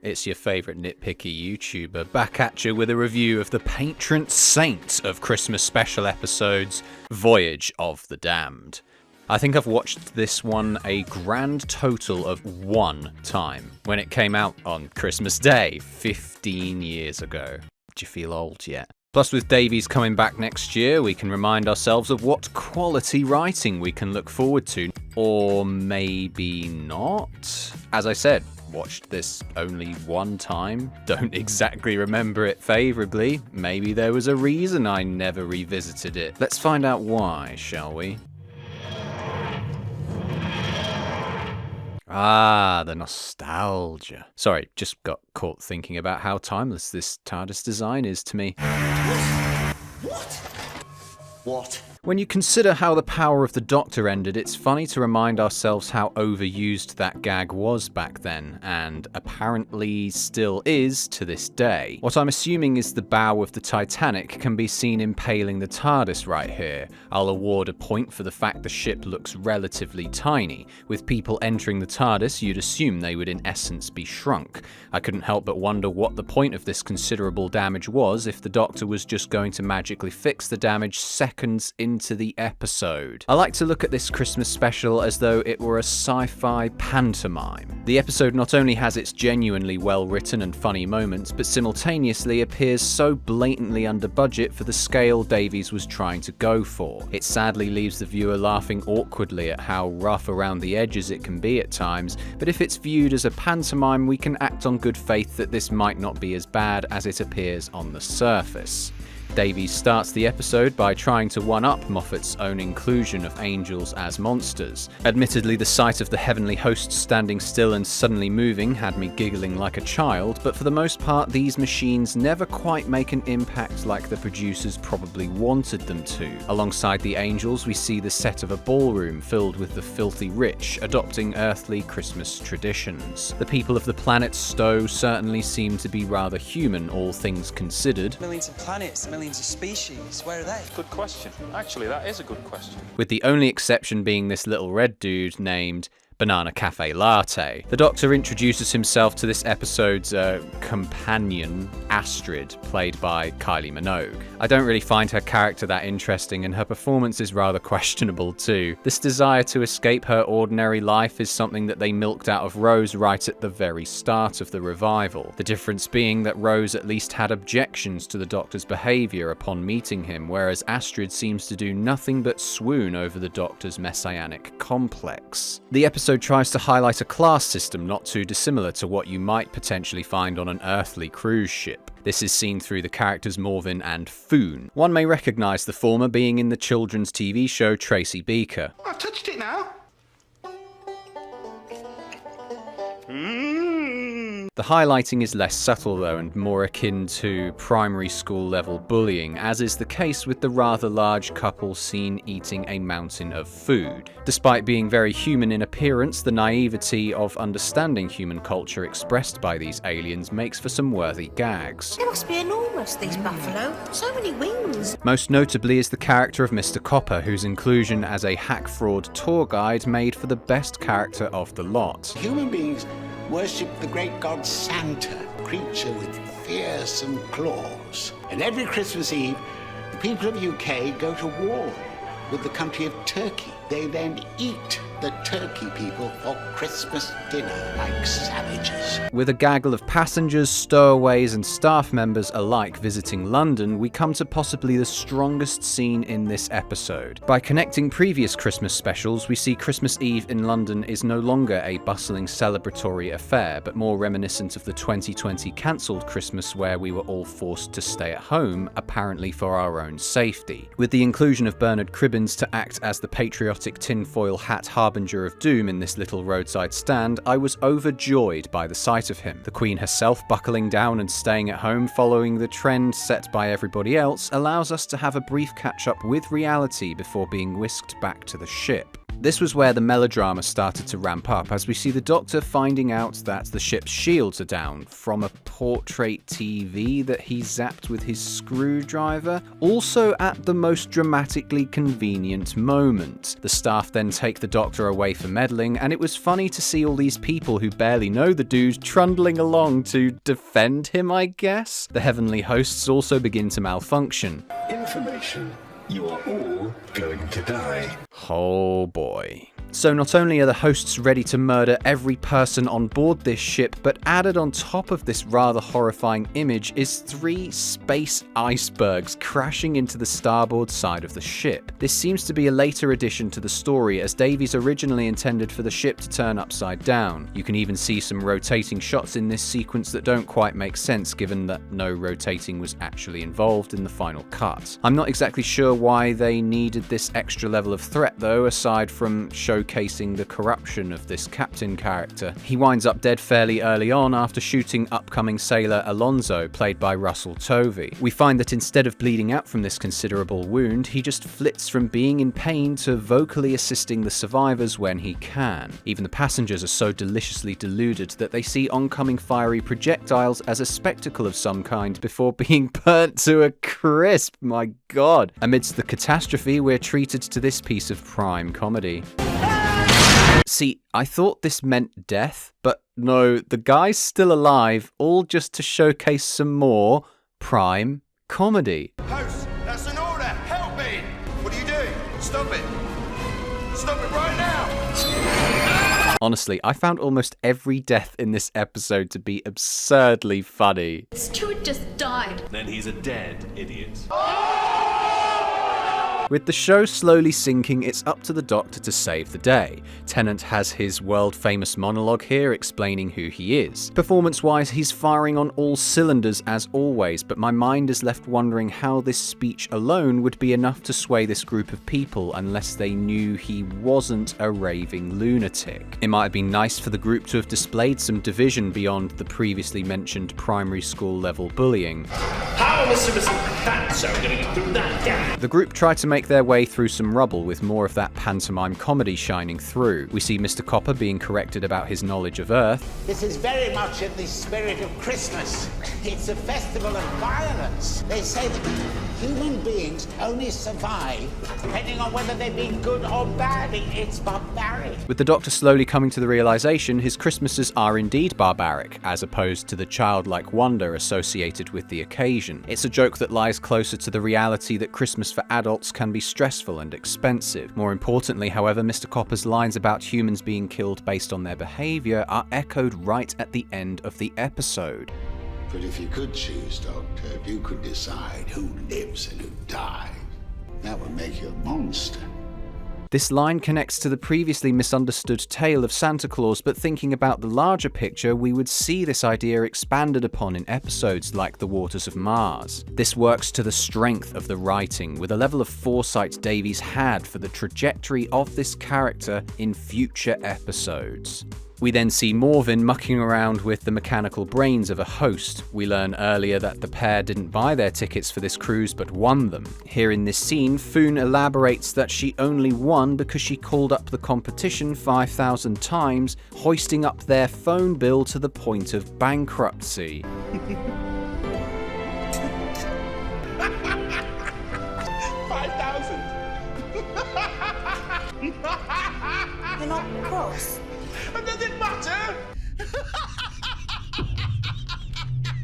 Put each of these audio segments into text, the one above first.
It's your favourite nitpicky YouTuber back at you with a review of the patron saint of Christmas special episodes, Voyage of the Damned. I think I've watched this one a grand total of 1 time, when it came out on Christmas Day, 15 years ago. Do you feel old yet? Plus, with Davies coming back next year, we can remind ourselves of what quality writing we can look forward to. Or maybe not? As I said, watched this only 1 time. Don't exactly remember it favourably. Maybe there was a reason I never revisited it. Let's find out why, shall we? Ah, the nostalgia. Sorry, just got caught thinking about how timeless this TARDIS design is to me. What? When you consider how the power of the Doctor ended, it's funny to remind ourselves how overused that gag was back then, and apparently still is to this day. What I'm assuming is the bow of the Titanic can be seen impaling the TARDIS right here. I'll award a point for the fact the ship looks relatively tiny. With people entering the TARDIS, you'd assume they would in essence be shrunk. I couldn't help but wonder what the point of this considerable damage was if the Doctor was just going to magically fix the damage seconds into the episode. I like to look at this Christmas special as though it were a sci-fi pantomime. The episode not only has its genuinely well-written and funny moments, but simultaneously appears so blatantly under budget for the scale Davies was trying to go for. It sadly leaves the viewer laughing awkwardly at how rough around the edges it can be at times, but if it's viewed as a pantomime, we can act on good faith that this might not be as bad as it appears on the surface. Davies starts the episode by trying to one-up Moffat's own inclusion of angels as monsters. Admittedly, the sight of the heavenly hosts standing still and suddenly moving had me giggling like a child, but for the most part these machines never quite make an impact like the producers probably wanted them to. Alongside the angels, we see the set of a ballroom filled with the filthy rich, adopting earthly Christmas traditions. The people of the planet Stowe certainly seem to be rather human, all things considered. Millions of planets, millions of species, where are they? Good question. Actually, that is a good question. With the only exception being this little red dude named Banana Cafe Latte. The Doctor introduces himself to this episode's companion, Astrid, played by Kylie Minogue. I don't really find her character that interesting, and her performance is rather questionable too. This desire to escape her ordinary life is something that they milked out of Rose right at the very start of the revival. The difference being that Rose at least had objections to the Doctor's behaviour upon meeting him, whereas Astrid seems to do nothing but swoon over the Doctor's messianic complex. The episode tries to highlight a class system not too dissimilar to what you might potentially find on an earthly cruise ship. This is seen through the characters Morvin and Foon. One may recognise the former being in the children's TV show Tracy Beaker. I've touched it now. The highlighting is less subtle though, and more akin to primary school level bullying, as is the case with the rather large couple seen eating a mountain of food. Despite being very human in appearance, the naivety of understanding human culture expressed by these aliens makes for some worthy gags. They must be enormous, these buffalo. So many wings. Most notably is the character of Mr. Copper, whose inclusion as a hack fraud tour guide made for the best character of the lot. Human beings worship the great god Santa, a creature with fearsome claws. And every Christmas Eve, the people of UK go to war with the country of Turkey. They then eat the turkey people for Christmas dinner like savages. With a gaggle of passengers, stowaways and staff members alike visiting London, we come to possibly the strongest scene in this episode. By connecting previous Christmas specials, we see Christmas Eve in London is no longer a bustling celebratory affair, but more reminiscent of the 2020 cancelled Christmas where we were all forced to stay at home, apparently for our own safety. With the inclusion of Bernard Cribbins to act as the patriotic tinfoil hat harbinger of doom in this little roadside stand, I was overjoyed by the sight of him. The Queen herself buckling down and staying at home following the trend set by everybody else allows us to have a brief catch-up with reality before being whisked back to the ship. This was where the melodrama started to ramp up, as we see the Doctor finding out that the ship's shields are down from a portrait TV that he zapped with his screwdriver, also at the most dramatically convenient moment. The staff then take the Doctor away for meddling, and it was funny to see all these people who barely know the dude trundling along to defend him, I guess. The heavenly hosts also begin to malfunction. Information. You are all going to die. Oh boy. So not only are the hosts ready to murder every person on board this ship, but added on top of this rather horrifying image is 3 space icebergs crashing into the starboard side of the ship. This seems to be a later addition to the story, as Davies originally intended for the ship to turn upside down. You can even see some rotating shots in this sequence that don't quite make sense, given that no rotating was actually involved in the final cut. I'm not exactly sure why they needed this extra level of threat though, aside from showcasing the corruption of this captain character. He winds up dead fairly early on after shooting upcoming sailor Alonso, played by Russell Tovey. We find that instead of bleeding out from this considerable wound, he just flits from being in pain to vocally assisting the survivors when he can. Even the passengers are so deliciously deluded that they see oncoming fiery projectiles as a spectacle of some kind before being burnt to a crisp. My god. Amidst the catastrophe, we're treated to this piece of prime comedy. See, I thought this meant death, but no, the guy's still alive, all just to showcase some more prime comedy. Host, that's an order! Help me! What are you doing? Stop it! Stop it right now! Honestly, I found almost every death in this episode to be absurdly funny. Stuart just died. Then he's a dead idiot. With the show slowly sinking, it's up to the Doctor to save the day. Tennant has his world-famous monologue here explaining who he is. Performance-wise, he's firing on all cylinders as always, but my mind is left wondering how this speech alone would be enough to sway this group of people unless they knew he wasn't a raving lunatic. It might have been nice for the group to have displayed some division beyond the previously mentioned primary school level bullying. How was Mr. Fatso going to get through that gap? The group tried to make their way through some rubble with more of that pantomime comedy shining through. We see Mr. Copper being corrected about his knowledge of Earth. This is very much in the spirit of Christmas. It's a festival of violence. They say that human beings only survive depending on whether they've been good or bad. It's barbaric. With the Doctor slowly coming to the realization his Christmases are indeed barbaric, as opposed to the childlike wonder associated with the occasion. It's a joke that lies closer to the reality that Christmas for adults can be stressful and expensive. More importantly, however, Mr. Copper's lines about humans being killed based on their behaviour are echoed right at the end of the episode. But if you could choose, Doctor, if you could decide who lives and who dies, that would make you a monster. This line connects to the previously misunderstood tale of Santa Claus, but thinking about the larger picture, we would see this idea expanded upon in episodes like The Waters of Mars. This works to the strength of the writing, with a level of foresight Davies had for the trajectory of this character in future episodes. We then see Morvin mucking around with the mechanical brains of a host. We learn earlier that the pair didn't buy their tickets for this cruise but won them. Here in this scene, Foon elaborates that she only won because she called up the competition 5,000 times, hoisting up their phone bill to the point of bankruptcy. 5,000! You're not cross. Does it matter?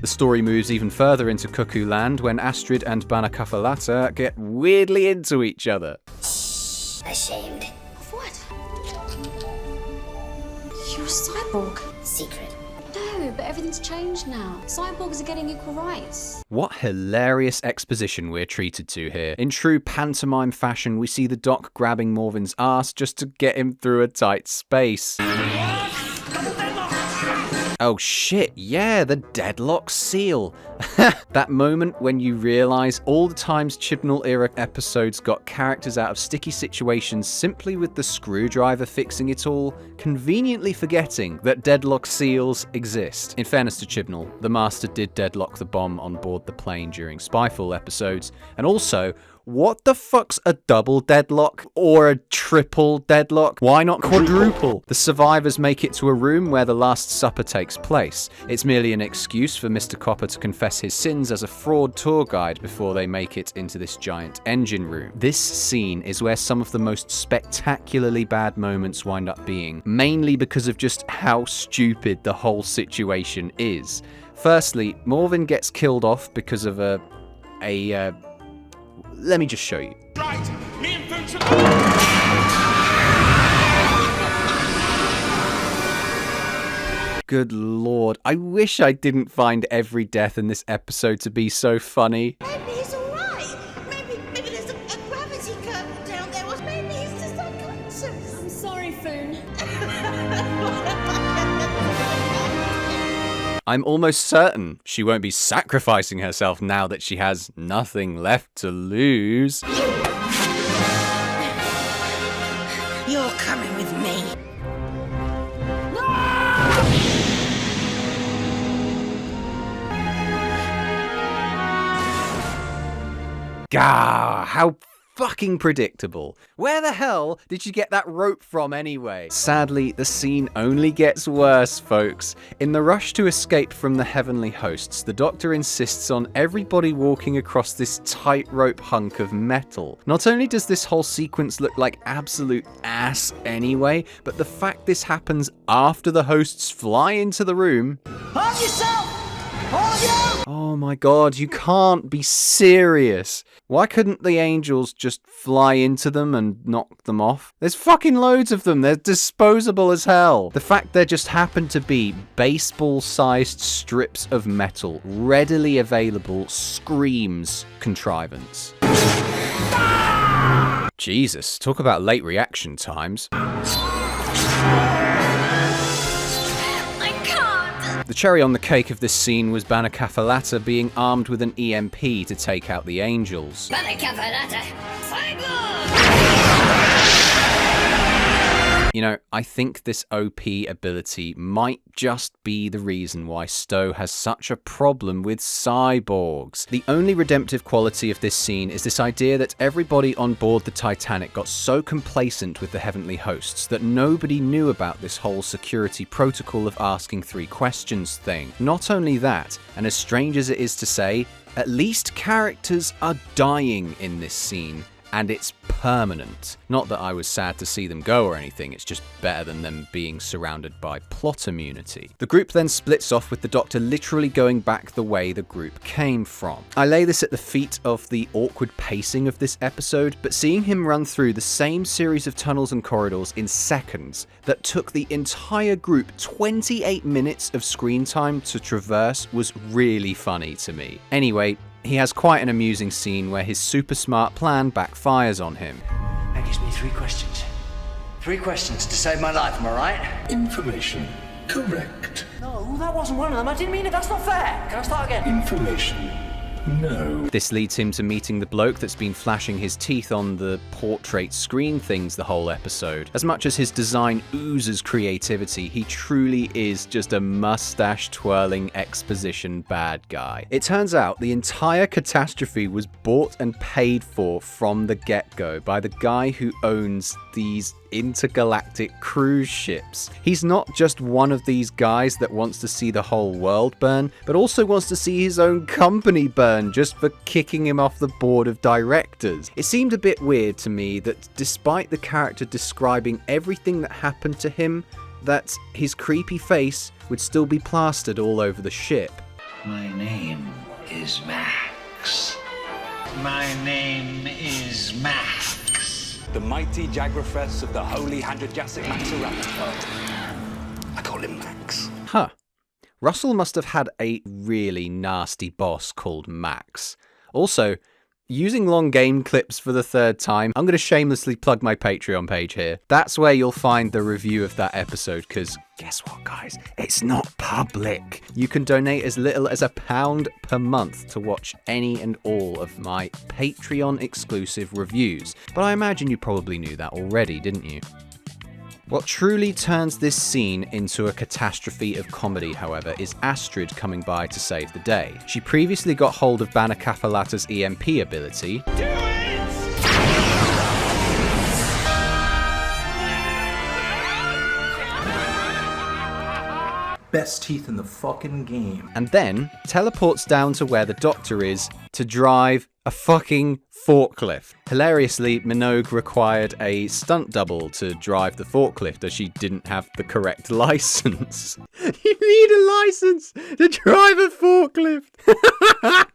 The story moves even further into Cuckoo Land when Astrid and Banakafalata get weirdly into each other. Ashamed. Of what? You're a cyborg. Secret. No, but everything's changed now. Cyborgs are getting equal rights. What hilarious exposition we're treated to here. In true pantomime fashion, we see the Doc grabbing Morvin's ass just to get him through a tight space. Oh shit, yeah, the deadlock seal. That moment when you realise all the times Chibnall-era episodes got characters out of sticky situations simply with the screwdriver fixing it all, conveniently forgetting that deadlock seals exist. In fairness to Chibnall, the Master did deadlock the bomb on board the plane during Spyfall episodes, and also, What the fuck's a double deadlock? Or a triple deadlock? Why not quadruple? The survivors make it to a room where the Last Supper takes place. It's merely an excuse for Mr. Copper to confess his sins as a fraud tour guide before they make it into this giant engine room. This scene is where some of the most spectacularly bad moments wind up being, mainly because of just how stupid the whole situation is. Firstly, Morven gets killed off because of let me just show you. Right, me and Boots are... Good lord, I wish I didn't find every death in this episode to be so funny. Maybe he's alright. Maybe there's a gravity curve down there, or maybe he's just unconscious. I'm sorry, Foon. I'm almost certain she won't be sacrificing herself now that she has nothing left to lose. You're coming with me. Gah, how fucking predictable. Where the hell did you get that rope from anyway? Sadly, the scene only gets worse, folks. In the rush to escape from the heavenly hosts, the Doctor insists on everybody walking across this tightrope hunk of metal. Not only does this whole sequence look like absolute ass anyway, but the fact this happens after the hosts fly into the room... Hold yourself! All of you! Oh my god, you can't be serious. Why couldn't the angels just fly into them and knock them off? There's fucking loads of them. They're disposable as hell. The fact there just happen to be baseball-sized strips of metal readily available screams contrivance. Jesus, talk about late reaction times. The cherry on the cake of this scene was Banakafalata being armed with an EMP to take out the angels. You know, I think this OP ability might just be the reason why Stowe has such a problem with cyborgs. The only redemptive quality of this scene is this idea that everybody on board the Titanic got so complacent with the heavenly hosts that nobody knew about this whole security protocol of asking 3 questions thing. Not only that, and as strange as it is to say, at least characters are dying in this scene. And it's permanent. Not that I was sad to see them go or anything, it's just better than them being surrounded by plot immunity. The group then splits off with the Doctor literally going back the way the group came from. I lay this at the feet of the awkward pacing of this episode, but seeing him run through the same series of tunnels and corridors in seconds that took the entire group 28 minutes of screen time to traverse was really funny to me. Anyway, he has quite an amusing scene where his super smart plan backfires on him. That gives me 3 questions. 3 questions to save my life, am I right? Information. Correct. No, that wasn't one of them. I didn't mean it. That's not fair. Can I start again? Information. No. This leads him to meeting the bloke that's been flashing his teeth on the portrait screen things the whole episode. As much as his design oozes creativity, he truly is just a mustache-twirling exposition bad guy. It turns out the entire catastrophe was bought and paid for from the get-go by the guy who owns these intergalactic cruise ships. He's not just one of these guys that wants to see the whole world burn, but also wants to see his own company burn just for kicking him off the board of directors. It seemed a bit weird to me that despite the character describing everything that happened to him, that his creepy face would still be plastered all over the ship. My name is Max. My name is Max. The mighty Jagrafess of the Holy Hadrajasic Maxarama. I call him Max. Huh. Russell must have had a really nasty boss called Max. Also, using long game clips for the 3rd time, I'm going to shamelessly plug my Patreon page here. That's where you'll find the review of that episode, because guess what, guys? It's not public. You can donate as little as £1 per month to watch any and all of my Patreon exclusive reviews. But I imagine you probably knew that already, didn't you? What truly turns this scene into a catastrophe of comedy, however, is Astrid coming by to save the day. She previously got hold of Banakafalata's EMP ability, best teeth in the fucking game. And then teleports down to where the Doctor is to drive a fucking forklift. Hilariously, Minogue required a stunt double to drive the forklift as she didn't have the correct license. You need a license to drive a forklift.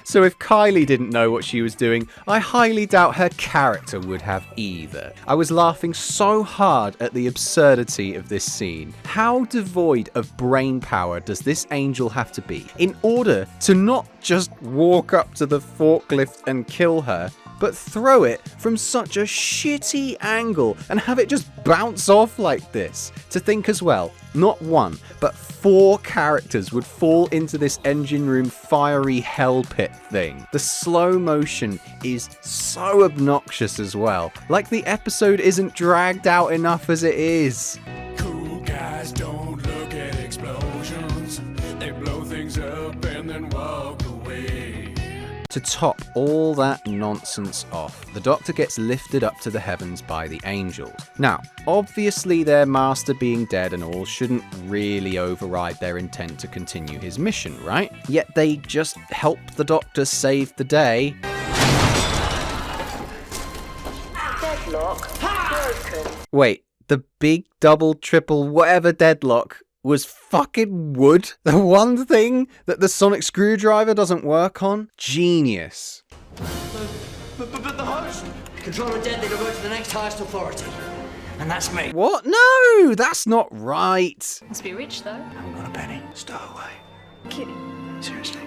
So if Kylie didn't know what she was doing, I highly doubt her character would have either. I was laughing so hard at the absurdity of this scene. How devoid of brain power does this angel have to be in order to not just walk up to the forklift and kill her, but throw it from such a shitty angle and have it just bounce off like this? To think as well, not one, but 4 characters would fall into this engine room fiery hell pit thing. The slow motion is so obnoxious as well. Like the episode isn't dragged out enough as it is. Cool guys don't look at explosions. They blow things up and then walk away. To top all that nonsense off, the Doctor gets lifted up to the heavens by the angels. Now, obviously their master being dead and all shouldn't really override their intent to continue his mission, right? Yet they just help the Doctor save the day. Deadlock broken. Wait, the big double triple whatever deadlock was fucking wood? The one thing that the sonic screwdriver doesn't work on? Genius. But the host! Control are dead, they divert to the next highest authority. And that's me. What? No, that's not right. Must be rich, though. I haven't got a penny. Stow away. Kidding. Seriously?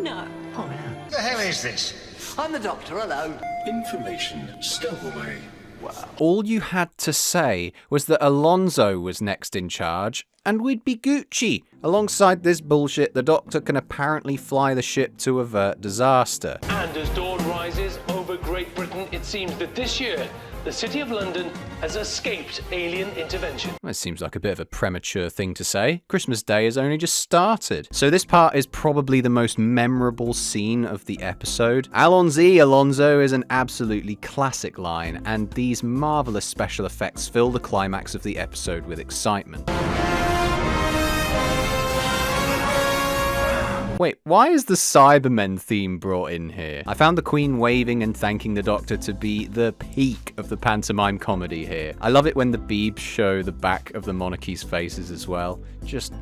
No. Oh, yeah. The hell is this? I'm the Doctor, hello. Information stowaway. Wow. All you had to say was that Alonso was next in charge, and we'd be Gucci. Alongside this bullshit, the Doctor can apparently fly the ship to avert disaster. And as dawn rises over Great Britain, it seems that this year, the City of London has escaped alien intervention. It seems like a bit of a premature thing to say. Christmas Day has only just started. So this part is probably the most memorable scene of the episode. Alonso is an absolutely classic line, and these marvelous special effects fill the climax of the episode with excitement. Wait, why is the Cybermen theme brought in here? I found the Queen waving and thanking the Doctor to be the peak of the pantomime comedy here. I love it when the Beebs show the back of the monarchy's faces as well. Just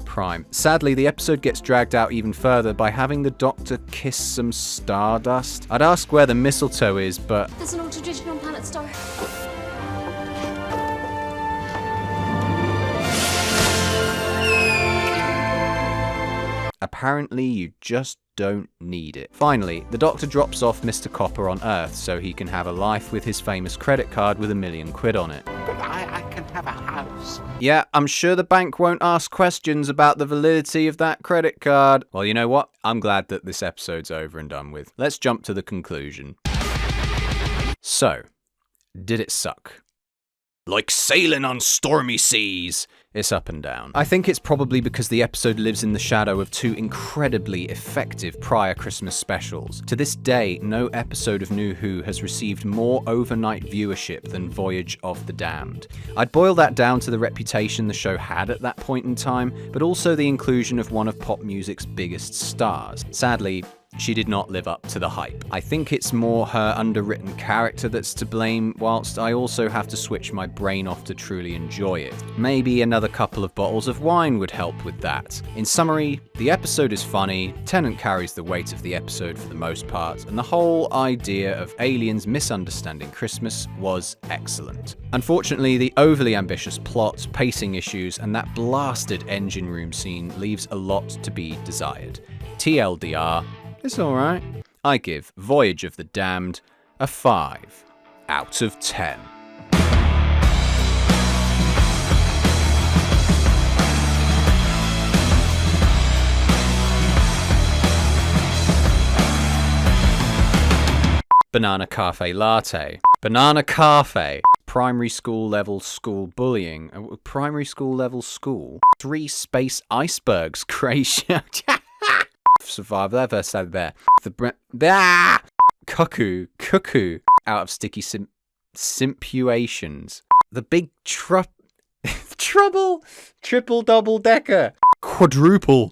prime. Sadly, the episode gets dragged out even further by having the Doctor kiss some stardust. I'd ask where the mistletoe is, but There's an old tradition on planet Star. apparently you just don't need it. Finally, the Doctor drops off Mr. Copper on Earth so he can have a life with his famous credit card with £1 million on it. But I can have a house. Yeah, I'm sure the bank won't ask questions about the validity of that credit card. Well, you know what? I'm glad that this episode's over and done with. Let's jump to the conclusion. So, did it suck? Like sailing on stormy seas. It's up and down. I think it's probably because the episode lives in the shadow of two incredibly effective prior Christmas specials. To this day, no episode of New Who has received more overnight viewership than Voyage of the Damned. I'd boil that down to the reputation the show had at that point in time, but also the inclusion of one of pop music's biggest stars. Sadly, she did not live up to the hype. I think it's more her underwritten character that's to blame, whilst I also have to switch my brain off to truly enjoy it. Maybe another couple of bottles of wine would help with that. In summary, the episode is funny, Tennant carries the weight of the episode for the most part, and the whole idea of aliens misunderstanding Christmas was excellent. Unfortunately, the overly ambitious plot, pacing issues, and that blasted engine room scene leaves a lot to be desired. TLDR, it's alright. I give Voyage of the Damned a 5 out of 10. Banana Cafe Latte. Banana Cafe. Primary school level school bullying. Primary school level school. 3 space icebergs. Creation. Survive. Ever said there. The cuckoo out of sticky simpuations. The big Trouble. Triple double decker. Quadruple.